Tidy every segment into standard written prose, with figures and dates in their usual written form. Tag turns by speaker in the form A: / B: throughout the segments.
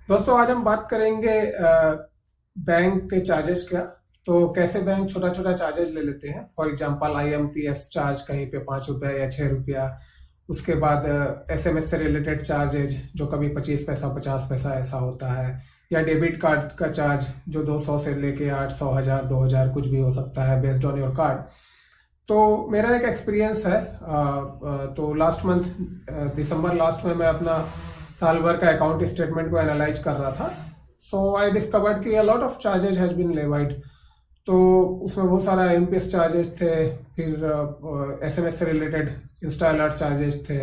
A: दोस्तों आज हम बात करेंगे बैंक के चार्जेस का। तो कैसे बैंक छोटा छोटा चार्जेस ले लेते हैं। फॉर एग्जांपल आईएमपीएस चार्ज कहीं पे 5 रुपया या 6 रुपया। उसके बाद एसएमएस से रिलेटेड चार्जेज जो कभी 25 पैसा 50 पैसा ऐसा होता है। या डेबिट कार्ड का चार्ज जो 200 से लेके 800 1000 2000 कुछ भी हो सकता है बेस्ड ऑन योर कार्ड। तो मेरा एक एक्सपीरियंस है। तो लास्ट मंथ दिसंबर लास्ट में मैं अपना साल भर का अकाउंट स्टेटमेंट को एनालाइज कर रहा था। सो आई डिस्कवर्ड कि a lot of charges has been levied. तो उसमें बहुत सारा एमपीएस चार्जेस थे, फिर एसएमएस से रिलेटेड इंस्टा अलर्ट चार्जेस थे,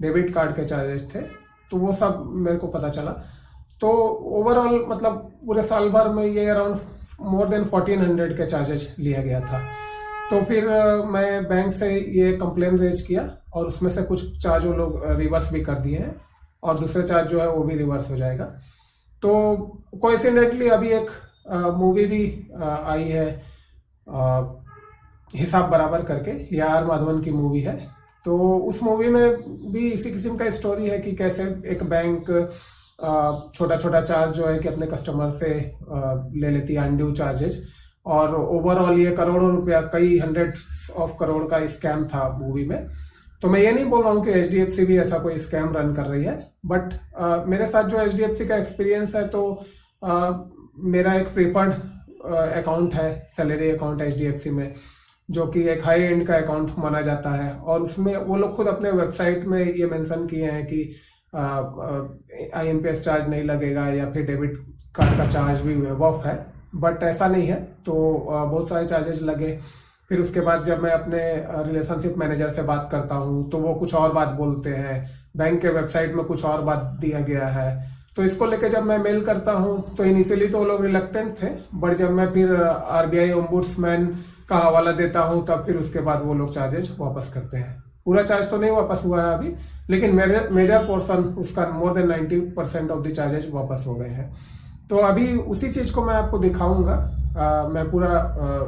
A: डेबिट कार्ड के चार्जेस थे। तो वो सब मेरे को पता चला। तो ओवरऑल मतलब पूरे साल भर में ये अराउंड मोर देन 1400 के चार्जेस लिया गया था। तो फिर मैं बैंक से ये कंप्लेन रेज किया और उसमें से कुछ चार्ज वो लोग रिवर्स भी कर दिए हैं और दूसरे चार्ज जो है वो भी रिवर्स हो जाएगा। तो कोइंसिडेंटली अभी एक मूवी भी आई है, अ, हिसाब बराबर करके, ये आर माधवन की मूवी है। तो उस मूवी में भी इसी किस्म का स्टोरी है कि कैसे एक बैंक छोटा छोटा चार्ज जो है कि अपने कस्टमर से ले लेती है, अनड्यू चार्जेज। और ओवरऑल ये करोड़ों रुपया, कई हंड्रेड्स ऑफ करोड़ का स्कैम था मूवी में। तो मैं ये नहीं बोल रहा हूँ कि एचडीएफसी भी ऐसा कोई स्कैम रन कर रही है, बट मेरे साथ जो एचडीएफसी का एक्सपीरियंस है, तो uh, मेरा एक प्रीफर्ड अकाउंट है, सैलरी अकाउंट एचडीएफसी में, जो कि एक हाई एंड का अकाउंट माना जाता है। और उसमें वो लोग खुद अपने वेबसाइट में ये मेंशन किए हैं कि आईएमपीएस चार्ज नहीं लगेगा या फिर डेबिट कार्ड का चार्ज भी वेव ऑफ है। बट ऐसा नहीं है। तो बहुत सारे चार्जेस लगे। फिर उसके बाद जब मैं अपने रिलेशनशिप मैनेजर से बात करता हूँ तो वो कुछ और बात बोलते हैं, बैंक के वेबसाइट में कुछ और बात दिया गया है। तो इसको लेके जब मैं मेल करता हूँ तो इनिशियली तो वो लोग रिलक्टेंट थे, बट जब मैं फिर आरबीआई ओम्बुड्समैन का हवाला देता हूँ तब फिर उसके बाद वो लोग चार्जेस वापस करते हैं। पूरा चार्ज तो नहीं वापस हुआ है अभी, लेकिन मेरे मेजर पोर्शन उसका more than 90% of the charges वापस हो गए हैं। तो अभी उसी चीज़ को मैं आपको दिखाऊंगा। मैं पूरा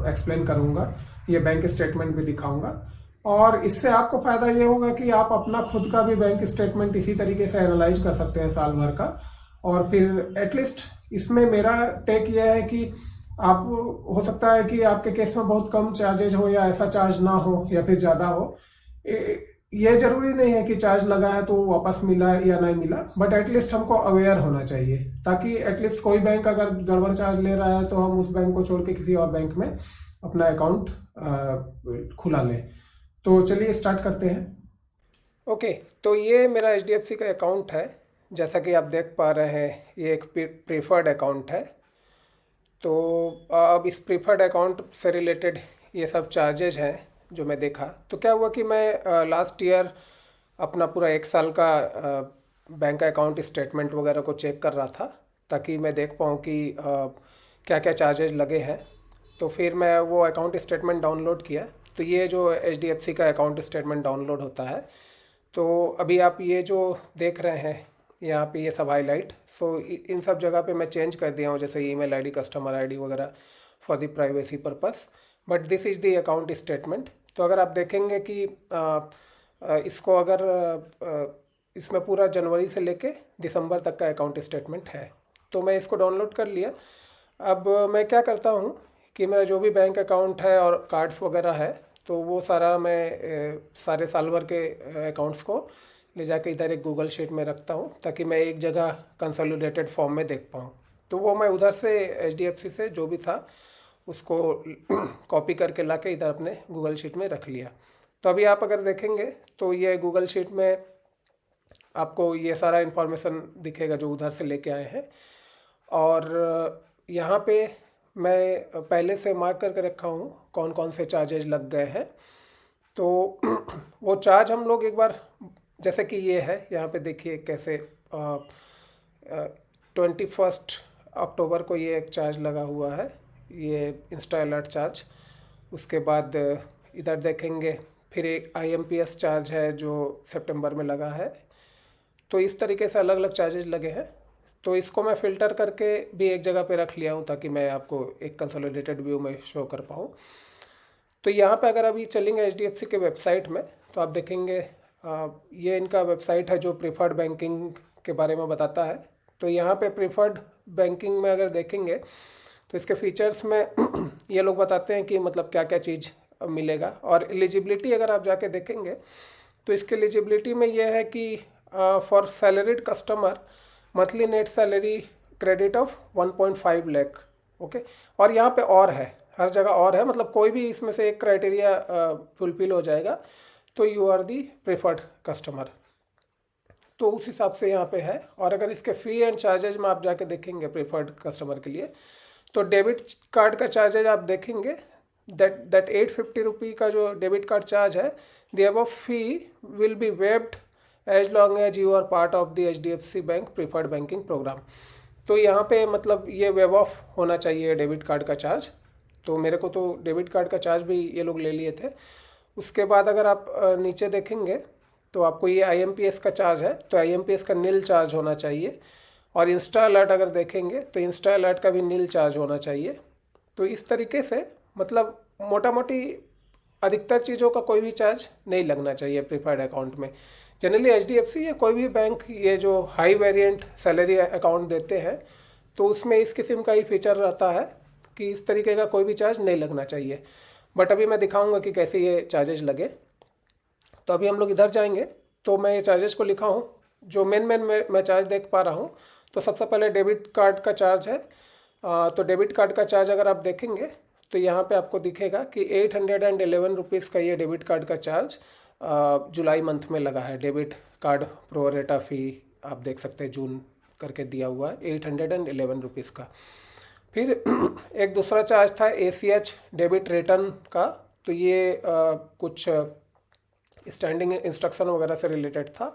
A: एक्सप्लेन करूंगा, ये बैंक स्टेटमेंट भी दिखाऊंगा। और इससे आपको फायदा ये होगा कि आप अपना खुद का भी बैंक स्टेटमेंट इसी तरीके से एनालाइज कर सकते हैं साल भर का। और फिर एटलीस्ट इसमें मेरा टेक ये है कि आप, हो सकता है कि आपके केस में बहुत कम चार्जेज हो या ऐसा चार्ज ना हो या फिर ज़्यादा हो। ये जरूरी नहीं है कि चार्ज लगा है तो वापस मिला या नहीं मिला, बट एटलीस्ट हमको अवेयर होना चाहिए, ताकि एटलीस्ट कोई बैंक अगर गड़बड़ चार्ज ले रहा है तो हम उस बैंक को छोड़ के किसी और बैंक में अपना अकाउंट खुला लें। तो चलिए स्टार्ट करते हैं। ओके, तो ये मेरा एच डी एफ सी का अकाउंट है। जैसा कि आप देख पा रहे हैं, ये एक प्रीफर्ड अकाउंट है। तो अब इस प्रीफर्ड अकाउंट से रिलेटेड ये सब चार्जेज हैं जो मैं देखा। तो क्या हुआ कि मैं लास्ट ईयर अपना पूरा एक साल का बैंक अकाउंट स्टेटमेंट वगैरह को चेक कर रहा था, ताकि मैं देख पाऊँ कि क्या क्या चार्जेज लगे हैं। तो फिर मैं वो अकाउंट स्टेटमेंट डाउनलोड किया। तो ये जो एच डी एफ सी का अकाउंट स्टेटमेंट डाउनलोड होता है, तो अभी आप ये जो देख रहे हैं यहाँ पे ये सब हाईलाइट, सो इन सब जगह पे मैं चेंज कर दिया हूँ, जैसे ईमेल आईडी, कस्टमर आईडी वगैरह, for the privacy purpose. But this is the account statement. तो अगर आप देखेंगे कि इसको अगर इसमें पूरा जनवरी से लेके दिसंबर तक का अकाउंट स्टेटमेंट है। तो मैं इसको डाउनलोड कर लिया। अब मैं क्या करता हूँ कि मेरा जो भी बैंक अकाउंट है और कार्ड्स वगैरह है, तो वो सारा मैं सारे साल भर के अकाउंट्स को ले जाके इधर एक गूगल शीट में रखता हूँ, ताकि मैं एक जगह कंसोलिडेटेड फॉर्म में देख पाऊँ। तो वो मैं उधर से एच डी एफ सी से जो भी था उसको कॉपी करके ला के इधर अपने गूगल शीट में रख लिया। तो अभी आप अगर देखेंगे तो ये गूगल शीट में आपको ये सारा इन्फॉर्मेशन दिखेगा जो उधर से लेके आए हैं। और यहाँ पे मैं पहले से मार्क करके रखा हूँ कौन कौन से चार्जेज लग गए हैं। तो वो चार्ज हम लोग एक बार, जैसे कि ये है यहाँ पे देखिए कैसे 21 अक्टूबर को ये एक चार्ज लगा हुआ है, ये इंस्टा अलर्ट चार्ज। उसके बाद इधर देखेंगे फिर एक आईएमपीएस चार्ज है जो सितंबर में लगा है। तो इस तरीके से अलग अलग चार्जेज लगे हैं। तो इसको मैं फ़िल्टर करके भी एक जगह पे रख लिया हूँ, ताकि मैं आपको एक कंसोलिडेटेड व्यू में शो कर पाऊँ। तो यहाँ पे अगर अभी चलेंगे एच डी एफ सी के वेबसाइट में, तो आप देखेंगे ये इनका वेबसाइट है जो प्रीफर्ड बैंकिंग के बारे में बताता है। तो यहाँ पे प्रीफर्ड बैंकिंग में अगर देखेंगे तो इसके फीचर्स में ये लोग बताते हैं कि मतलब क्या क्या चीज़ मिलेगा। और एलिजिबिलिटी अगर आप जाके देखेंगे तो इसके एलिजिबिलिटी में ये है कि for salaried customer monthly net salary credit of 1.5 lakh. Okay, और यहाँ पे और है, हर जगह और है, मतलब कोई भी इसमें से एक क्राइटेरिया फुलफिल हो जाएगा तो you are the preferred customer, तो उस हिसाब से यहाँ पे है। और अगर इसके फ़ी एंड चार्जेज में आप जाके देखेंगे प्रेफर्ड कस्टमर के लिए, तो डेबिट कार्ड का चार्जेज आप देखेंगे दैट 850 रुपी का जो डेबिट कार्ड चार्ज है, the above fee will be waived as long as you are part of the HDFC bank preferred banking programme. तो यहाँ पे मतलब ये वेब ऑफ होना चाहिए डेबिट कार्ड का चार्ज। तो मेरे को तो डेबिट कार्ड का चार्ज भी ये लोग ले लिए थे। उसके बाद अगर आप नीचे देखेंगे तो आपको ये IMPS का चार्ज है, तो IMPS का नील चार्ज होना चाहिए। और इंस्टा अलर्ट अगर देखेंगे तो इंस्टा अलर्ट का भी नील चार्ज होना चाहिए। तो इस तरीके से मतलब मोटा मोटी अधिकतर चीज़ों का कोई भी चार्ज नहीं लगना चाहिए प्रीफर्ड अकाउंट में। जनरली HDFC या कोई भी बैंक ये जो हाई वेरिएंट सैलरी अकाउंट देते हैं तो उसमें इस किस्म का ही फीचर रहता है कि इस तरीके का कोई भी चार्ज नहीं लगना चाहिए। बट अभी मैं दिखाऊंगा कि कैसे ये चार्जेस लगे। तो अभी हम लोग इधर जाएंगे, तो मैं ये चार्जेस को लिखा हूँ जो मेन मैं चार्ज देख पा रहा हूँ। तो सबसे पहले डेबिट कार्ड का चार्ज है। तो डेबिट कार्ड का चार्ज अगर आप देखेंगे तो यहाँ पे आपको दिखेगा कि 811 रुपीज़ का ये डेबिट कार्ड का चार्ज जुलाई मंथ में लगा है। डेबिट कार्ड प्रोरेटा फ़ी आप देख सकते हैं, जून करके दिया हुआ है 811 रुपीज़ का। फिर एक दूसरा चार्ज था ACH डेबिट रिटर्न का, तो ये कुछ स्टैंडिंग इंस्ट्रक्शन वगैरह से रिलेटेड था।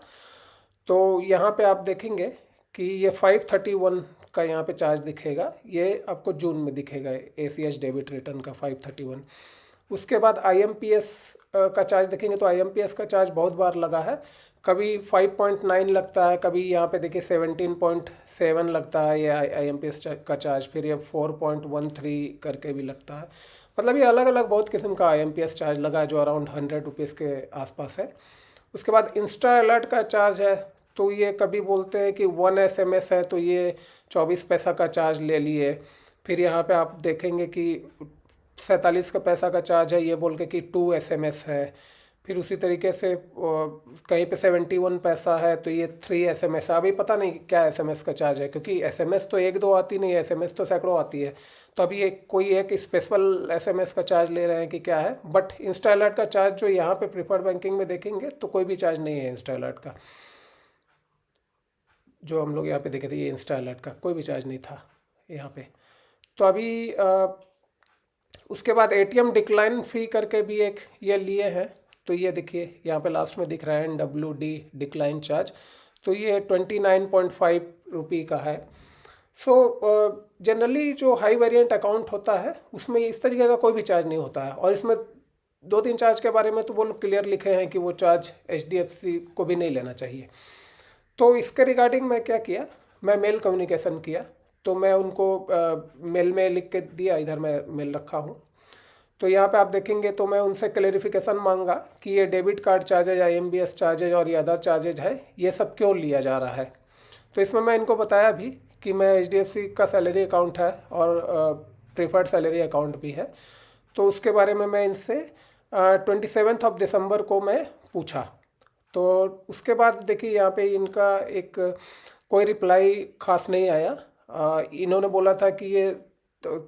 A: तो यहाँ पे आप देखेंगे कि ये 531 का यहाँ पे चार्ज दिखेगा, ये आपको जून में दिखेगा ACH डेबिट रिटर्न का 531। उसके बाद IMPS का चार्ज देखेंगे तो IMPS का चार्ज बहुत बार लगा है, कभी 5.9 लगता है, कभी यहाँ पे देखिए 17.7 लगता है ये IMPS का चार्ज, फिर ये 4.13 करके भी लगता है। मतलब ये अलग अलग बहुत किस्म का IMPS चार्ज लगा है जो अराउंड 100 रुपीज़ के आसपास है। उसके बाद इंस्टा अलर्ट का चार्ज है, तो ये कभी बोलते हैं कि 1 SMS है तो ये 24 पैसा का चार्ज ले लिए। फिर यहाँ पे आप देखेंगे कि 47 का पैसा का चार्ज है, ये बोल के कि 2 SMS है। फिर उसी तरीके से कहीं पे 71 पैसा है तो ये 3 SMS है। अभी पता नहीं क्या SMS का चार्ज है, क्योंकि SMS तो एक दो आती नहीं है, SMS तो सैकड़ों आती है। तो अभी कोई एक स्पेशल SMS का चार्ज ले रहे हैं कि क्या है। बट इंस्टा अलर्ट का चार्ज जो यहाँ पे प्रीफर्ड बैंकिंग में देखेंगे तो कोई भी चार्ज नहीं है इंस्टा अलर्ट का। जो हम लोग यहाँ पे देखे थे ये इंस्टा अलर्ट का कोई भी चार्ज नहीं था यहाँ पे। तो अभी उसके बाद ATM डिक्लाइन फ़ी करके भी एक ये लिए हैं, तो ये देखिए यहाँ पे लास्ट में दिख रहा है NWD डिक्लाइन चार्ज, तो ये 29.5 रुपये का है। सो जनरली जो हाई वेरिएंट अकाउंट होता है उसमें इस तरीके का कोई भी चार्ज नहीं होता है। और इसमें 2-3 चार्ज के बारे में तो वो लोग क्लियर लिखे हैं कि वो चार्ज HDFC को भी नहीं लेना चाहिए। तो इसके रिगार्डिंग मैं क्या किया, मैं मेल कम्युनिकेशन किया। तो मैं उनको मेल में लिख के दिया, इधर मैं मेल रखा हूँ। तो यहाँ पे आप देखेंगे तो मैं उनसे क्लेरिफिकेशन मांगा कि ये debit card charges, IMPS charges और ये अदर चार्जेज है, ये सब क्यों लिया जा रहा है। तो इसमें मैं इनको बताया भी कि मैं HDFC का सैलरी अकाउंट है और प्रीफर्ड सैलरी अकाउंट भी है। तो उसके बारे में मैं इनसे 27 दिसंबर को मैं पूछा। तो उसके बाद देखिए यहाँ पे इनका एक कोई रिप्लाई खास नहीं आया। इन्होंने बोला था कि ये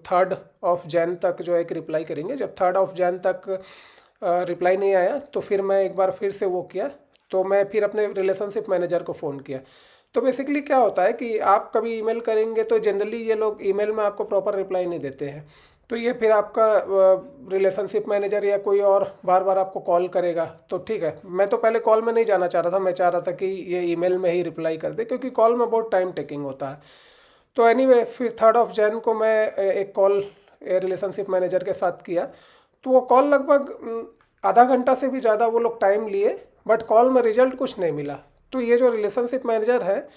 A: 3 जनवरी तक जो एक रिप्लाई करेंगे। जब 3 जनवरी तक रिप्लाई नहीं आया तो फिर मैं एक बार फिर से वो किया, तो मैं फिर अपने रिलेशनशिप मैनेजर को फ़ोन किया। तो बेसिकली क्या होता है कि आप कभी ईमेल करेंगे तो जनरली ये लोग ईमेल में आपको प्रॉपर रिप्लाई नहीं देते हैं, तो ये फिर आपका रिलेशनशिप मैनेजर या कोई और बार बार आपको कॉल करेगा। तो ठीक है, मैं तो पहले कॉल में नहीं जाना चाह रहा था, मैं चाह रहा था कि ये ईमेल में ही रिप्लाई कर दे, क्योंकि कॉल में बहुत टाइम टेकिंग होता है। तो एनीवे फिर 3 जनवरी को मैं एक कॉल रिलेशनशिप मैनेजर के साथ किया। तो वो कॉल लगभग आधा घंटा से भी ज़्यादा वो लोग टाइम लिए, बट कॉल में रिजल्ट कुछ नहीं मिला। तो ये जो रिलेशनशिप मैनेजर है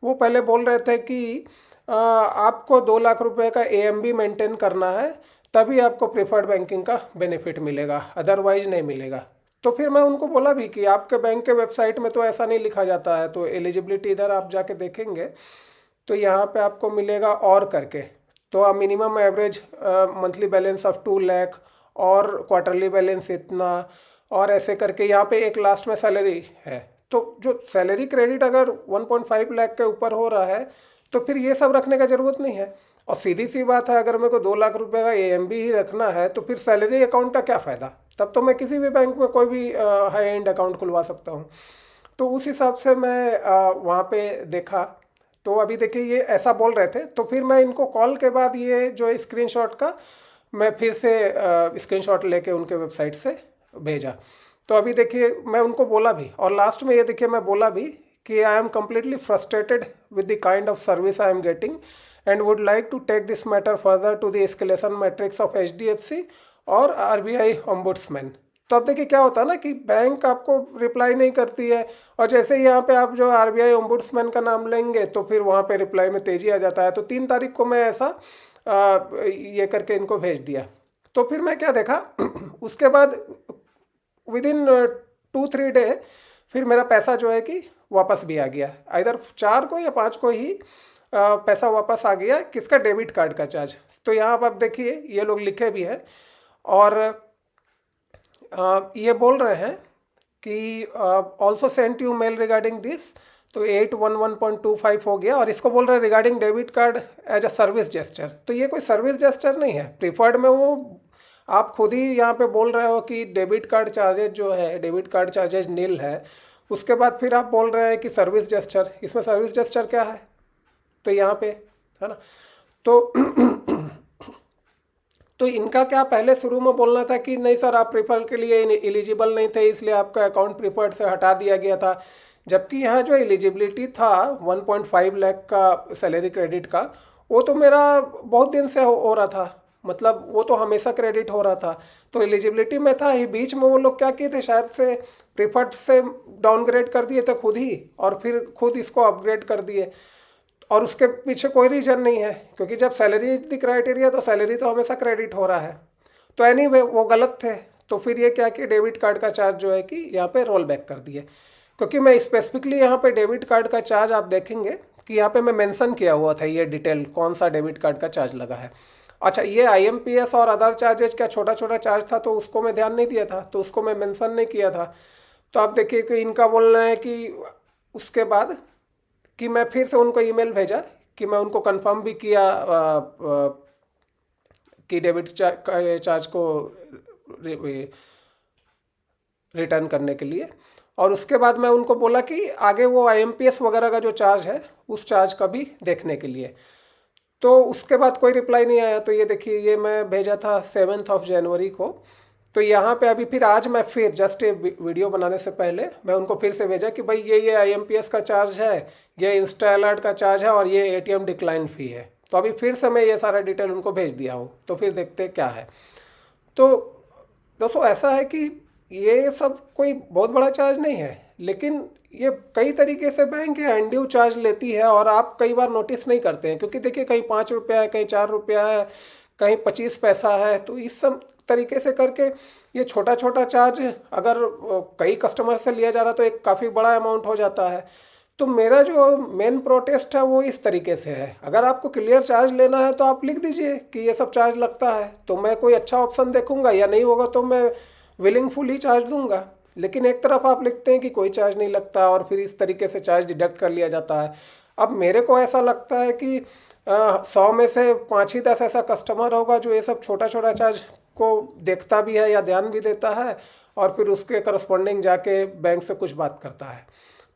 A: वो पहले बोल रहे थे कि आपको 2 लाख रुपए का AMB मेंटेन करना है, तभी आपको प्रेफर्ड बैंकिंग का बेनिफिट मिलेगा, अदरवाइज नहीं मिलेगा। तो फिर मैं उनको बोला भी कि आपके बैंक के वेबसाइट में तो ऐसा नहीं लिखा जाता है। तो एलिजिबिलिटी इधर आप जाके देखेंगे तो यहाँ पे आपको मिलेगा और करके, तो आप minimum average monthly balance of 2 lakh और क्वार्टरली बैलेंस इतना, और ऐसे करके यहाँ पे एक लास्ट में सैलरी है। तो जो सैलरी क्रेडिट अगर 1.5 लाख के ऊपर हो रहा है तो फिर ये सब रखने का ज़रूरत नहीं है। और सीधी सी बात है, अगर मेरे को 2 लाख रुपए का एएमबी ही रखना है तो फिर सैलरी अकाउंट का क्या फ़ायदा। तब तो मैं किसी भी बैंक में कोई भी हाई एंड अकाउंट खुलवा सकता हूँ। तो उस हिसाब से मैं वहाँ पे देखा। तो अभी देखिए ये ऐसा बोल रहे थे, तो फिर मैं इनको कॉल के बाद ये जो स्क्रीनशॉट का मैं फिर से स्क्रीनशॉट लेके उनके वेबसाइट से भेजा। तो अभी देखिए मैं उनको बोला भी, और लास्ट में ये देखिए मैं बोला भी कि I am completely frustrated with the kind of service I am getting and would like to take this matter further to the escalation matrix of HDFC और RBI ओम्बुड्समैन। तो अब देखिए क्या होता है ना कि बैंक आपको रिप्लाई नहीं करती है, और जैसे ही यहाँ पे आप जो RBI ओम्बुड्समैन का नाम लेंगे तो फिर वहाँ पे रिप्लाई में तेज़ी आ जाता है। तो 3 तारीख को मैं ऐसा ये करके इनको भेज दिया। तो फिर मैं क्या देखा उसके बाद विद इन 2-3 डे फिर मेरा पैसा जो है कि वापस भी आ गया, इधर 4 को या 5 को ही पैसा वापस आ गया। किसका? डेबिट कार्ड का चार्ज। तो यहाँ पर आप देखिए ये लोग लिखे भी है, और ये बोल रहे हैं कि also sent you mail regarding this, तो 811.25 हो गया। और इसको बोल रहे हैं regarding debit card as a service gesture. तो ये कोई सर्विस जेस्चर नहीं है, प्रीफर्ड में वो आप खुद ही यहाँ पे बोल रहे हो कि डेबिट कार्ड चार्जेज जो है, डेबिट कार्ड चार्जेज नील है। उसके बाद फिर आप बोल रहे हैं कि सर्विस जेस्चर, इसमें सर्विस जेस्चर क्या है? तो यहाँ पे है ना, तो तो इनका क्या पहले शुरू में बोलना था कि नहीं सर आप प्रीफर के लिए एलिजिबल नहीं थे, इसलिए आपका अकाउंट प्रीफर्ड से हटा दिया गया था। जबकि यहाँ जो एलिजिबिलिटी था 1.5 लाख का सैलरी क्रेडिट का, वो तो मेरा बहुत दिन से हो रहा था, मतलब वो तो हमेशा क्रेडिट हो रहा था। तो एलिजिबिलिटी में था ही, बीच में वो लोग क्या किए थे, शायद से प्रीफर्ड से डाउनग्रेड कर दिए थे खुद ही, और फिर खुद इसको अपग्रेड कर दिए। और उसके पीछे कोई रीजन नहीं है, क्योंकि जब सैलरी इज द क्राइटेरिया तो सैलरी तो हमेशा क्रेडिट हो रहा है। तो एनीवे वो गलत थे। तो फिर ये क्या कि डेबिट कार्ड का चार्ज जो है कि यहाँ पे रोल बैक कर दिए, क्योंकि मैं स्पेसिफिकली यहाँ पे डेबिट कार्ड का चार्ज आप देखेंगे कि यहाँ पे मैं मेंशन किया हुआ था ये डिटेल कौन सा डेबिट कार्ड का चार्ज लगा है। अच्छा, ये IMPS और अदर चार्जेज क्या छोटा छोटा चार्ज था, तो उसको मैं ध्यान नहीं दिया था, तो उसको मैं मेंशन नहीं किया था। तो आप देखिए कि इनका बोलना है कि उसके बाद कि मैं फिर से उनको ईमेल भेजा कि मैं उनको कंफर्म भी किया कि डेबिट चार्ज को रिटर्न करने के लिए। और उसके बाद मैं उनको बोला कि आगे वो IMPS वगैरह का जो चार्ज है उस चार्ज का भी देखने के लिए। तो उसके बाद कोई रिप्लाई नहीं आया। तो ये देखिए ये मैं भेजा था 7 जनवरी को। तो यहाँ पे अभी फिर आज मैं फिर जस्ट वीडियो बनाने से पहले मैं उनको फिर से भेजा कि भाई ये IMPS का चार्ज है, ये इंस्टा अलर्ट का चार्ज है, और ये ATM डिक्लाइन फ़ी है। तो अभी फिर से मैं ये सारा डिटेल उनको भेज दिया हूँ, तो फिर देखते क्या है। तो दोस्तों ऐसा है कि ये सब कोई बहुत बड़ा चार्ज नहीं है, लेकिन ये कई तरीके से बैंक ये अनड्यू चार्ज लेती है, और आप कई बार नोटिस नहीं करते हैं, क्योंकि देखिए कहीं 5 रुपया है, कहीं 4 रुपया है, कहीं 25 पैसा है। तो इस सब तरीके से करके ये छोटा छोटा चार्ज अगर कई कस्टमर से लिया जा रहा तो एक काफ़ी बड़ा अमाउंट हो जाता है। तो मेरा जो मेन प्रोटेस्ट है वो इस तरीके से है, अगर आपको क्लियर चार्ज लेना है तो आप लिख दीजिए कि ये सब चार्ज लगता है, तो मैं कोई अच्छा ऑप्शन देखूंगा, या नहीं होगा तो मैं विलिंगफुली चार्ज दूंगा। लेकिन एक तरफ आप लिखते हैं कि कोई चार्ज नहीं लगता, और फिर इस तरीके से चार्ज डिडक्ट कर लिया जाता है। अब मेरे को ऐसा लगता है कि 100 में से 5 ही 10 ऐसा कस्टमर होगा जो ये सब छोटा छोटा चार्ज को देखता भी है या ध्यान भी देता है, और फिर उसके करस्पॉन्डिंग जाके बैंक से कुछ बात करता है।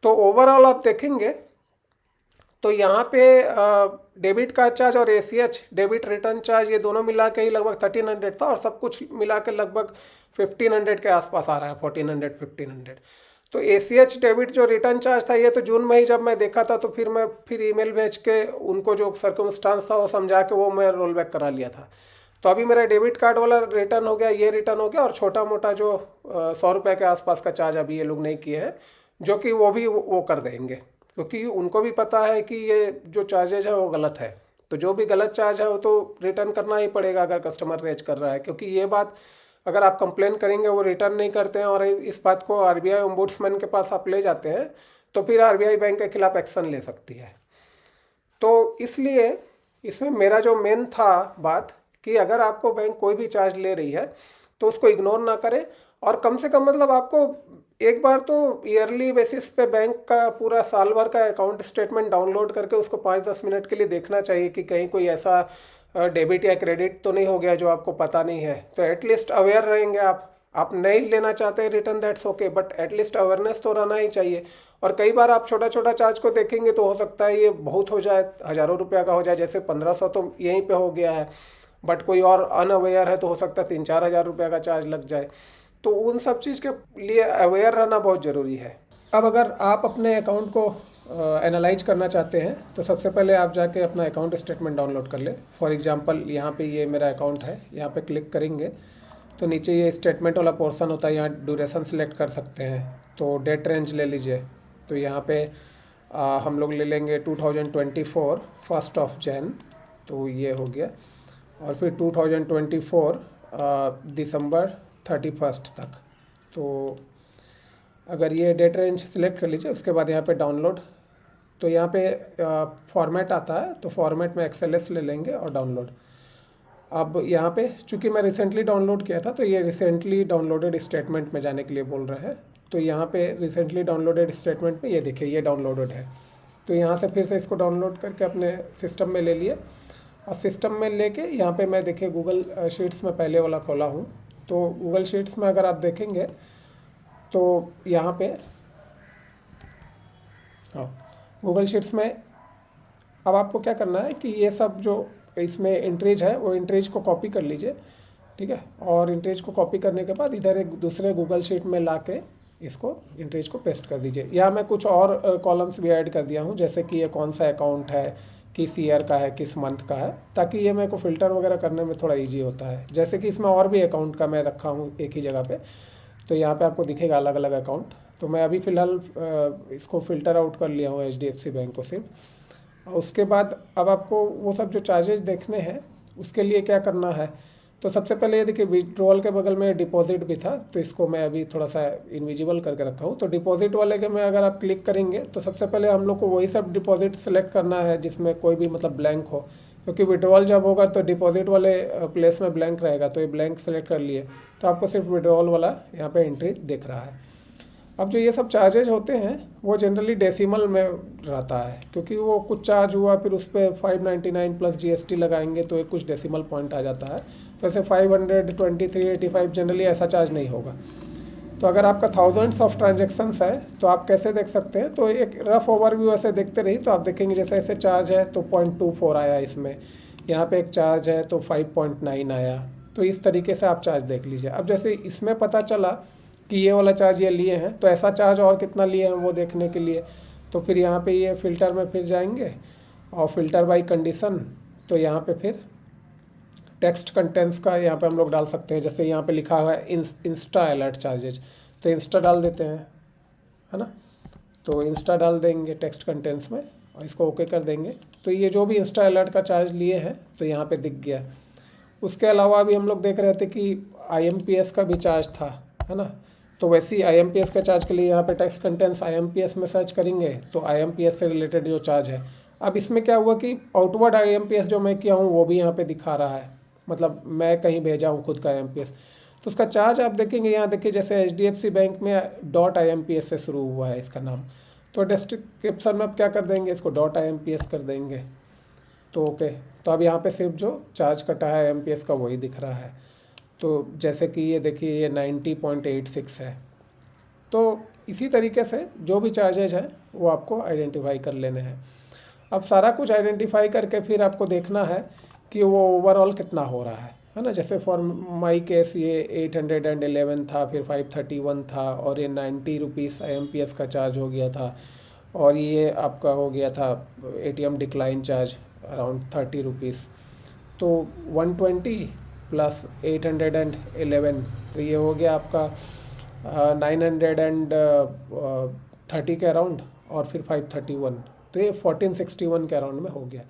A: तो ओवरऑल आप देखेंगे तो यहाँ पे डेबिट कार्ड चार्ज और ACH डेबिट रिटर्न चार्ज ये दोनों मिला के ही लगभग 1300 था, और सब कुछ मिला के लगभग 1500 के आसपास आ रहा है, 1400-1500। तो ACH डेबिट जो रिटर्न चार्ज था ये तो जून में ही जब मैं देखा था, तो फिर मैं ईमेल भेज के उनको जो सर्कमस्टांस था वो समझा के वो मैं रोल बैक करा लिया था। तो अभी मेरा डेबिट कार्ड वाला रिटर्न हो गया, ये रिटर्न हो गया, और छोटा मोटा जो 100 रुपये के आसपास का चार्ज अभी ये लोग नहीं किए हैं, जो कि वो भी वो कर देंगे, क्योंकि उनको भी पता है कि ये जो चार्जेज है वो गलत है। तो जो भी गलत चार्ज है वो तो रिटर्न करना ही पड़ेगा अगर कस्टमर रेज कर रहा है, क्योंकि ये बात अगर आप कंप्लेन करेंगे वो रिटर्न नहीं करते हैं, और इस बात को RBI ओम्बुड्समैन के पास आप ले जाते हैं, तो फिर RBI बैंक के खिलाफ एक्शन ले सकती है। तो इसलिए इसमें मेरा जो मेन था बात कि अगर आपको बैंक कोई भी चार्ज ले रही है तो उसको इग्नोर ना करें, और कम से कम मतलब आपको एक बार तो ईयरली बेसिस पे बैंक का पूरा साल भर का अकाउंट स्टेटमेंट डाउनलोड करके उसको 5-10 मिनट के लिए देखना चाहिए कि कहीं कोई ऐसा डेबिट या क्रेडिट तो नहीं हो गया जो आपको पता नहीं है। तो एटलीस्ट अवेयर रहेंगे आप नहीं लेना चाहते return, that's okay, but at least awareness तो रहना ही चाहिए। और कई बार आप छोटा छोटा चार्ज को देखेंगे तो हो सकता है ये बहुत हो जाए, हज़ारों रुपया का हो जाए, जैसे 1500 तो यहीं पे हो गया है, बट कोई और अनअवेयर है तो हो सकता है 3-4 हज़ार रुपया का चार्ज लग जाए। तो उन सब चीज़ के लिए अवेयर रहना बहुत ज़रूरी है। अब अगर आप अपने अकाउंट को एनालाइज करना चाहते हैं तो सबसे पहले आप जाके अपना अकाउंट स्टेटमेंट डाउनलोड कर ले। फॉर एग्जांपल यहाँ पे ये मेरा अकाउंट है, यहाँ पे क्लिक करेंगे तो नीचे ये स्टेटमेंट वाला पोर्शन होता है, यहाँ ड्यूरेशन सिलेक्ट कर सकते हैं। तो डेट रेंज ले लीजिए, तो यहाँ पे हम लोग ले लेंगे 2024 1 जनवरी, तो ये हो गया। और फिर 2024 दिसंबर 31 तक। तो अगर ये डेट रेंज सिलेक्ट कर लीजिए, उसके बाद यहाँ पे डाउनलोड, तो यहाँ पे फॉर्मेट आता है, तो फॉर्मेट में XLS ले लेंगे और डाउनलोड। अब यहाँ पे चूँकि मैं रिसेंटली डाउनलोड किया था तो ये रिसेंटली डाउनलोडेड स्टेटमेंट में जाने के लिए बोल रहे हैं। तो यहाँ पे रिसेंटली डाउनलोडेड स्टेटमेंट में ये देखिए ये डाउनलोडेड है। तो यहाँ से फिर से इसको डाउनलोड करके अपने सिस्टम में ले लिए, और सिस्टम में लेके यहाँ पे मैं देखिए गूगल शीट्स में पहले वाला खोला हूँ। तो गूगल शीट्स में अगर आप देखेंगे तो यहाँ पे हाँ, गूगल शीट्स में अब आपको क्या करना है कि ये सब जो इसमें एंट्रीज है वो एंट्रीज को कॉपी कर लीजिए, ठीक है। और एंट्रीज को कॉपी करने के बाद इधर एक दूसरे गूगल शीट में ला के इसको एंट्रीज को पेस्ट कर दीजिए। यहाँ मैं कुछ और कॉलम्स भी ऐड कर दिया हूँ, जैसे कि ये कौन सा अकाउंट है, किस ईयर का है, किस मंथ का है, ताकि ये मेरे को फ़िल्टर वगैरह करने में थोड़ा ईजी होता है। जैसे कि इसमें और भी अकाउंट का मैं रखा हूँ एक ही जगह पे, तो यहाँ पे आपको दिखेगा अलग अलग अकाउंट। तो मैं अभी फ़िलहाल इसको फ़िल्टर आउट कर लिया हूँ HDFC बैंक को सिर्फ। और उसके बाद अब आपको वो सब जो चार्जेस देखने हैं उसके लिए क्या करना है, तो सबसे पहले ये देखिए विड्रॉल के बगल में डिपॉजिट भी था, तो इसको मैं अभी थोड़ा सा इनविजिबल करके रखा हूँ। तो डिपॉजिट वाले के में अगर आप क्लिक करेंगे तो सबसे पहले हम लोग को वही सब डिपॉजिट सेलेक्ट करना है जिसमें कोई भी मतलब ब्लैंक हो, क्योंकि विड्रॉल जब होगा तो डिपॉजिट वाले प्लेस में ब्लैंक रहेगा। तो ये ब्लैंक सेलेक्ट कर लिए, तो आपको सिर्फ विड्रॉल वाला यहाँ पे एंट्री दिख रहा है। अब जो ये सब चार्जेज होते हैं वो जनरली डेसिमल में रहता है, क्योंकि वो कुछ चार्ज हुआ फिर उस पर 599 प्लस GST लगाएंगे तो एक कुछ डेसिमल पॉइंट आ जाता है। तो ऐसे 523.85 जनरली ऐसा चार्ज नहीं होगा। तो अगर आपका थाउजेंड्स ऑफ ट्रांजेक्शन्स है तो आप कैसे देख सकते हैं, तो एक रफ ओवरव्यू ऐसे देखते रहिए तो आप देखेंगे जैसे ऐसे चार्ज है तो 0.24 आया इसमें, यहाँ पे एक चार्ज है तो 5.9 आया। तो इस तरीके से आप चार्ज देख लीजिए। अब जैसे इसमें पता चला कि ये वाला चार्ज ये लिए हैं, तो ऐसा चार्ज और कितना लिए हैं वो देखने के लिए तो फिर यहाँ पे ये फ़िल्टर में फिर जाएंगे और फिल्टर बाय कंडीशन, तो यहाँ पे फिर टेक्स्ट कंटेंट्स का यहाँ पे हम लोग डाल सकते हैं। जैसे यहाँ पे लिखा हुआ है इंस्टा अलर्ट चार्जेज, तो इंस्टा डाल देते हैं, है ना। तो इंस्टा डाल देंगे टेक्स्ट कंटेंट्स में और इसको ओके कर देंगे। तो ये जो भी इंस्टा अलर्ट का चार्ज लिए हैं तो यहाँ पे दिख गया। उसके अलावा भी हम लोग देख रहे थे कि IMPS का भी चार्ज था, है ना। तो वैसे ही IMPS के चार्ज के लिए यहाँ पे टेक्स्ट कंटेंट्स IMPS में सर्च करेंगे तो IMPS से रिलेटेड जो चार्ज है। अब इसमें क्या हुआ कि आउटवर्ड IMPS जो मैं किया हूँ वो भी यहाँ पे दिखा रहा है, मतलब मैं कहीं भेजा हूँ खुद का IMPS। तो उसका चार्ज आप देखेंगे, यहाँ देखिए जैसे HDFC बैंक में .IMPS से शुरू हुआ है इसका नाम। तो डिस्क्रिप्शन में आप क्या कर देंगे, इसको .IMPS कर देंगे तो ओके। तो अब यहाँ पे सिर्फ जो चार्ज कटा है IMPS का वही दिख रहा है। तो जैसे कि ये देखिए ये 90.86 है। तो इसी तरीके से जो भी चार्जेज हैं वो आपको आइडेंटिफाई कर लेने हैं। अब सारा कुछ आइडेंटिफाई करके फिर आपको देखना है कि वो ओवरऑल कितना हो रहा है ना। जैसे फॉर माई केस ये 811 था, फिर 531 था, और ये 90 रुपीज़ IMPS का चार्ज हो गया था, और ये आपका हो गया था ATM decline charge around 30 rupees. तो 120 प्लस 811, तो ये हो गया आपका 930 के अराउंड, और फिर 531, तो ये 1461 के अराउंड में हो गया।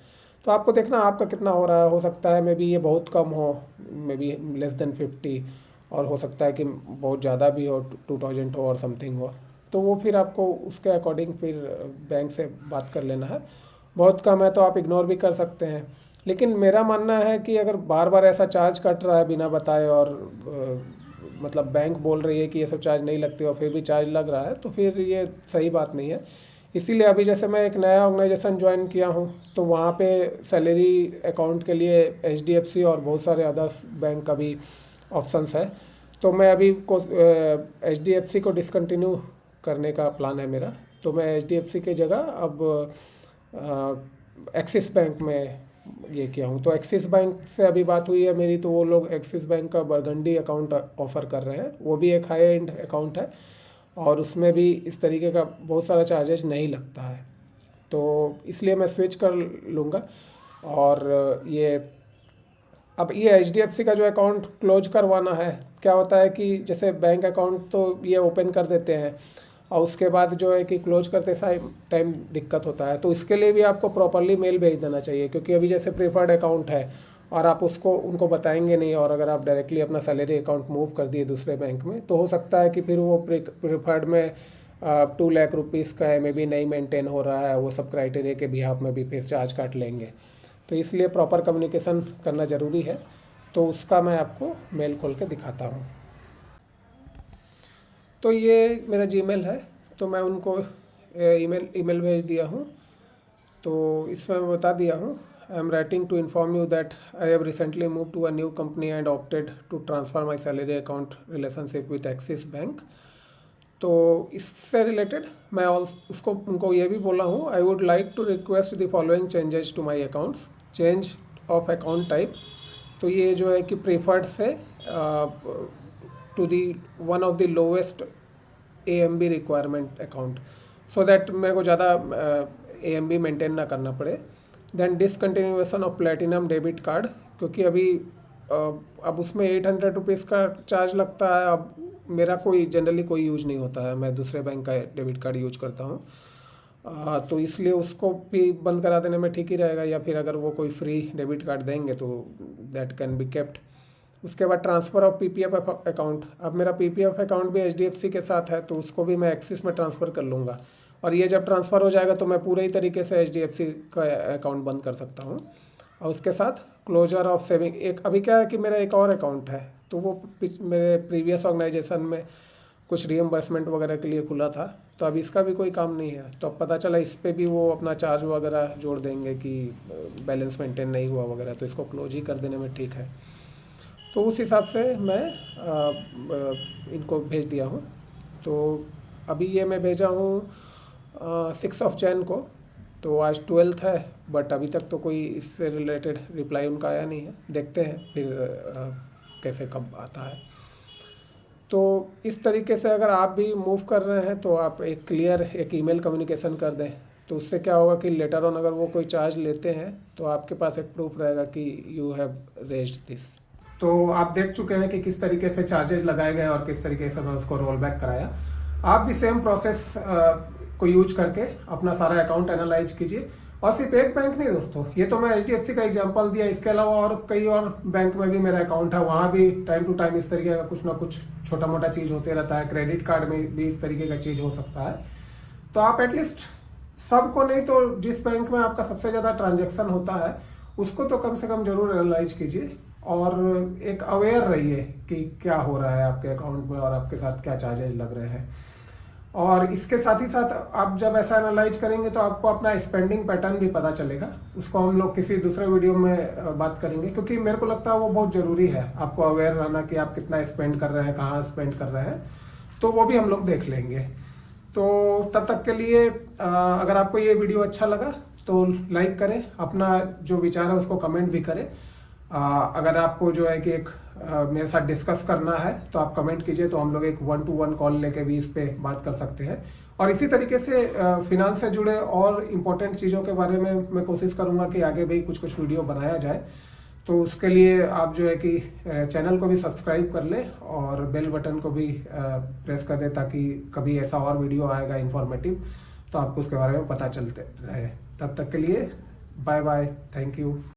A: तो आपको देखना आपका कितना हो रहा है। हो सकता है मे बी ये बहुत कम हो, मे बी लेस देन 50, और हो सकता है कि बहुत ज़्यादा भी हो, 2000 हो और समथिंग हो। तो वो फिर आपको उसके अकॉर्डिंग फिर बैंक से बात कर लेना है। बहुत कम है तो आप इग्नोर भी कर सकते हैं। लेकिन मेरा मानना है कि अगर बार बार ऐसा चार्ज कट रहा है बिना बताए और मतलब बैंक बोल रही है कि ये सब चार्ज नहीं लगती और फिर भी चार्ज लग रहा है, तो फिर ये सही बात नहीं है। इसीलिए अभी जैसे मैं एक नया ऑर्गेनाइजेशन ज्वाइन किया हूँ, तो वहाँ पे सैलरी अकाउंट के लिए HDFC और बहुत सारे अदर्स बैंक का भी ऑप्शंस है। तो मैं अभी को HDFC को डिसकंटिन्यू करने का प्लान है मेरा। तो मैं HDFC की जगह अब एक्सिस बैंक में ये किया हूँ। तो एक्सिस बैंक से अभी बात हुई है मेरी, तो वो लोग एक्सिस बैंक का बरगंडी अकाउंट ऑफ़र कर रहे हैं। वो भी एक हाई एंड अकाउंट है और उसमें भी इस तरीके का बहुत सारा चार्जेज नहीं लगता है। तो इसलिए मैं स्विच कर लूँगा। और ये अब ये HDFC का जो अकाउंट क्लोज करवाना है, क्या होता है कि जैसे बैंक अकाउंट तो ये ओपन कर देते हैं और उसके बाद जो है कि क्लोज करते टाइम दिक्कत होता है। तो इसके लिए भी आपको प्रॉपरली मेल भेज देना चाहिए, क्योंकि अभी जैसे प्रीफर्ड अकाउंट है और आप उसको उनको बताएंगे नहीं, और अगर आप डायरेक्टली अपना सैलरी अकाउंट मूव कर दिए दूसरे बैंक में, तो हो सकता है कि फिर वो प्रीफर्ड में 2 लाख रुपीज़ का है, मे बी नहीं मेंटेन हो रहा है, वो सब क्राइटेरिया के बिहाफ में भी फिर चार्ज काट लेंगे। तो इसलिए प्रॉपर कम्युनिकेशन करना ज़रूरी है। तो उसका मैं आपको मेल खोल के दिखाता हूँ। तो ये मेरा जीमेल है, तो मैं उनको ईमेल भेज दिया हूँ। तो इसमें मैं बता दिया हूँ, I am writing to inform you that I have recently move to a new company and opted to transfer my salary account relationship with Axis bank. तो इससे रिलेटेड मैं उसको उनको ये भी बोला हूँ, I would like to request the following changes to my accounts. Change of account type, तो ये जो है कि प्रीफर्ड से to the one of the lowest AMB requirement account, so that मेरे को ज़्यादा AMB मेंटेन ना करना पड़े। Then discontinuation of platinum debit card, क्योंकि अभी अब उसमें 800 रुपीज़ का चार्ज लगता है। अब मेरा कोई जनरली कोई यूज नहीं होता है, मैं दूसरे बैंक का डेबिट कार्ड यूज करता हूँ। तो इसलिए उसको भी बंद करा देने में ठीक ही रहेगा, या फिर अगर वो कोई फ्री डेबिट कार्ड देंगे तो दैट कैन बी केप्ट। उसके बाद ट्रांसफ़र ऑफ PPF अकाउंट, अब मेरा PPF अकाउंट भी HDFC के साथ है, तो उसको भी मैं एक्सिस में ट्रांसफ़र कर लूँगा। और ये जब ट्रांसफ़र हो जाएगा तो मैं पूरे ही तरीके से HDFC का अकाउंट बंद कर सकता हूँ। और उसके साथ क्लोजर ऑफ सेविंग, एक अभी क्या है कि मेरा एक और अकाउंट है, तो वो मेरे प्रीवियस ऑर्गेनाइजेशन में कुछ रीएम्बर्समेंट वगैरह के लिए खुला था, तो अब इसका भी कोई काम नहीं है। तो अब पता चला इस पर भी वो अपना चार्ज वगैरह जोड़ देंगे कि बैलेंस मेंटेन नहीं हुआ वगैरह, तो इसको क्लोज ही कर देने में ठीक है। तो उस हिसाब से मैं इनको भेज दिया हूँ। तो अभी ये मैं भेजा हूँ 6 January को, तो आज 12th है, बट अभी तक तो कोई इससे रिलेटेड रिप्लाई उनका आया नहीं है। देखते हैं फिर कैसे कब आता है। तो इस तरीके से अगर आप भी मूव कर रहे हैं तो आप एक क्लियर एक ईमेल कम्युनिकेशन कर दें, तो उससे क्या होगा कि लेटर ऑन अगर वो कोई चार्ज लेते हैं तो आपके पास एक प्रूफ रहेगा कि यू हैव रेज्ड दिस। तो आप देख चुके हैं कि किस तरीके से चार्जेस लगाए गए और किस तरीके से मैं उसको रोल बैक कराया। आप भी सेम प्रोसेस को यूज करके अपना सारा अकाउंट एनालाइज कीजिए। और सिर्फ एक बैंक नहीं दोस्तों, ये तो मैं HDFC का एग्जांपल दिया, इसके अलावा और कई और बैंक में भी मेरा अकाउंट है, वहाँ भी टाइम टू टाइम इस तरीके का कुछ ना कुछ छोटा मोटा चीज़ होते रहता है। क्रेडिट कार्ड में भी इस तरीके का चीज़ हो सकता है। तो आप एटलीस्ट सबको नहीं तो जिस बैंक में आपका सबसे ज़्यादा ट्रांजेक्शन होता है उसको तो कम से कम जरूर एनालाइज कीजिए और एक अवेयर रहिए कि क्या हो रहा है आपके अकाउंट में और आपके साथ क्या चार्जेज लग रहे हैं। और इसके साथ ही साथ आप जब ऐसा एनालाइज करेंगे तो आपको अपना स्पेंडिंग पैटर्न भी पता चलेगा। उसको हम लोग किसी दूसरे वीडियो में बात करेंगे, क्योंकि मेरे को लगता है वो बहुत ज़रूरी है आपको अवेयर रहना कि आप कितना स्पेंड कर रहे हैं, कहाँ स्पेंड कर रहे हैं। तो वो भी हम लोग देख लेंगे। तो तब तक के लिए अगर आपको ये वीडियो अच्छा लगा तो लाइक करें, अपना जो विचार है उसको कमेंट भी करें। अगर आपको जो है कि एक मेरे साथ डिस्कस करना है तो आप कमेंट कीजिए, तो हम लोग एक 1-to-1 कॉल लेके भी इस पे बात कर सकते हैं। और इसी तरीके से फिनांस से जुड़े और इम्पोर्टेंट चीज़ों के बारे में मैं कोशिश करूंगा कि आगे भी कुछ वीडियो बनाया जाए। तो उसके लिए आप जो है कि चैनल को भी सब्सक्राइब कर लें और बेल बटन को भी प्रेस कर दें, ताकि कभी ऐसा और वीडियो आएगा इन्फॉर्मेटिव तो आपको उसके बारे में पता चलते रहे। तब तक के लिए बाय बाय, थैंक यू।